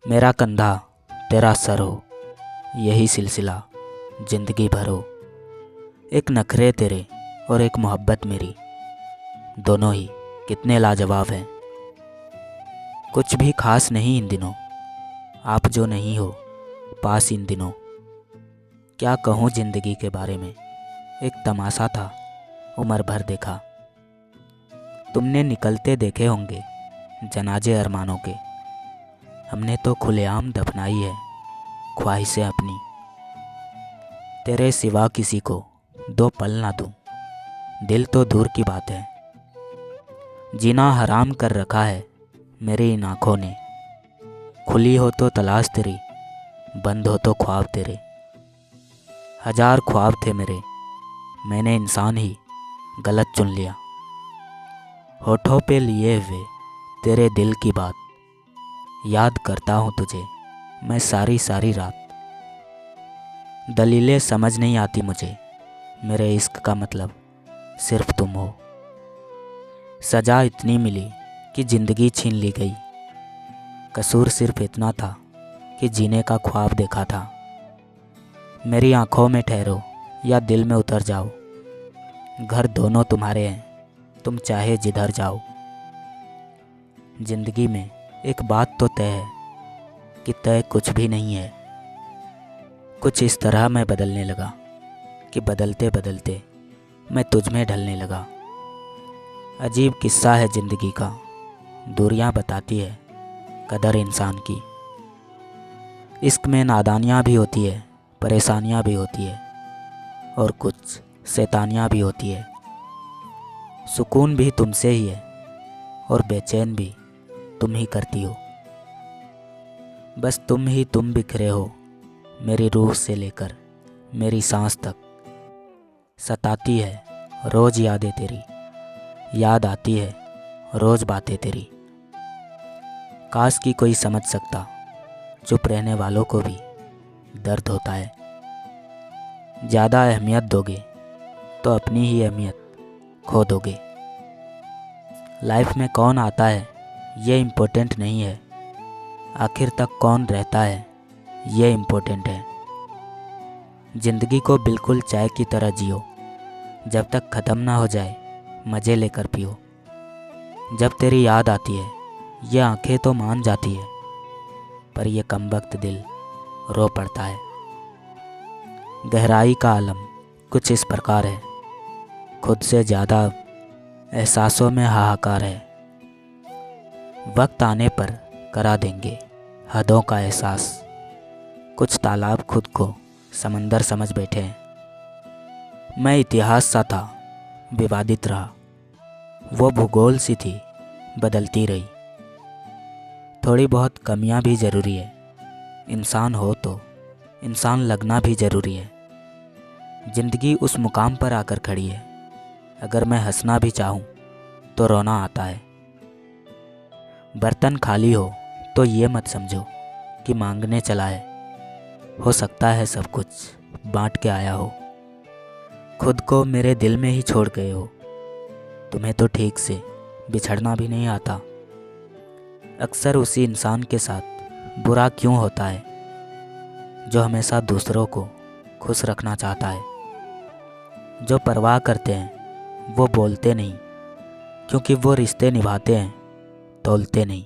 मेरा कंधा तेरा सर हो, यही सिलसिला जिंदगी भर हो। एक नखरे तेरे और एक मोहब्बत मेरी, दोनों ही कितने लाजवाब हैं। कुछ भी खास नहीं इन दिनों, आप जो नहीं हो पास इन दिनों। क्या कहूँ जिंदगी के बारे में, एक तमाशा था उम्र भर देखा। तुमने निकलते देखे होंगे जनाजे अरमानों के, हमने तो खुलेआम दफनाई है ख्वाहिशें अपनी। तेरे सिवा किसी को दो पल ना दूं, दिल तो दूर की बात है। जीना हराम कर रखा है मेरी इन आँखों ने, खुली हो तो तलाश तेरी, बंद हो तो ख्वाब तेरे। हजार ख्वाब थे मेरे, मैंने इंसान ही गलत चुन लिया। होठों पे लिए हुए तेरे दिल की बात, याद करता हूँ तुझे मैं सारी सारी रात। दलीलें समझ नहीं आती मुझे, मेरे इश्क का मतलब सिर्फ तुम हो। सज़ा इतनी मिली कि ज़िंदगी छीन ली गई, कसूर सिर्फ इतना था कि जीने का ख्वाब देखा था। मेरी आँखों में ठहरो या दिल में उतर जाओ, घर दोनों तुम्हारे हैं, तुम चाहे जिधर जाओ। जिंदगी में एक बात तो तय है कि तय कुछ भी नहीं है। कुछ इस तरह मैं बदलने लगा कि बदलते बदलते मैं तुझ में ढलने लगा। अजीब किस्सा है ज़िंदगी का, दूरियां बताती है कदर इंसान की। इश्क में नादानियाँ भी होती है, परेशानियाँ भी होती है, और कुछ शैतानियाँ भी होती है। सुकून भी तुमसे ही है और बेचैन भी तुम ही करती हो। बस तुम बिखरे हो मेरी रूह से लेकर मेरी सांस तक। सताती है रोज यादें तेरी, याद आती है रोज बातें तेरी। काश की कोई समझ सकता, चुप रहने वालों को भी दर्द होता है। ज़्यादा अहमियत दोगे तो अपनी ही अहमियत खो दोगे। लाइफ में कौन आता है ये इम्पोर्टेंट नहीं है, आखिर तक कौन रहता है ये इम्पोर्टेंट है। ज़िंदगी को बिल्कुल चाय की तरह जियो, जब तक ख़त्म ना हो जाए मज़े लेकर पियो। जब तेरी याद आती है ये आंखें तो मान जाती है, पर ये कमबख्त दिल रो पड़ता है। गहराई का आलम कुछ इस प्रकार है, खुद से ज़्यादा एहसासों में हाहाकार है। वक्त आने पर करा देंगे हदों का एहसास, कुछ तालाब खुद को समंदर समझ बैठे हैं। मैं इतिहास सा था विवादित रहा, वो भूगोल सी थी बदलती रही। थोड़ी बहुत कमियां भी ज़रूरी है, इंसान हो तो इंसान लगना भी ज़रूरी है। ज़िंदगी उस मुकाम पर आकर खड़ी है, अगर मैं हंसना भी चाहूँ तो रोना आता है। बर्तन खाली हो तो ये मत समझो कि मांगने चला है, हो सकता है सब कुछ बांट के आया हो। खुद को मेरे दिल में ही छोड़ गए हो, तुम्हें तो ठीक से बिछड़ना भी नहीं आता। अक्सर उसी इंसान के साथ बुरा क्यों होता है जो हमेशा दूसरों को खुश रखना चाहता है। जो परवाह करते हैं वो बोलते नहीं, क्योंकि वो रिश्ते निभाते हैं तोलते नहीं।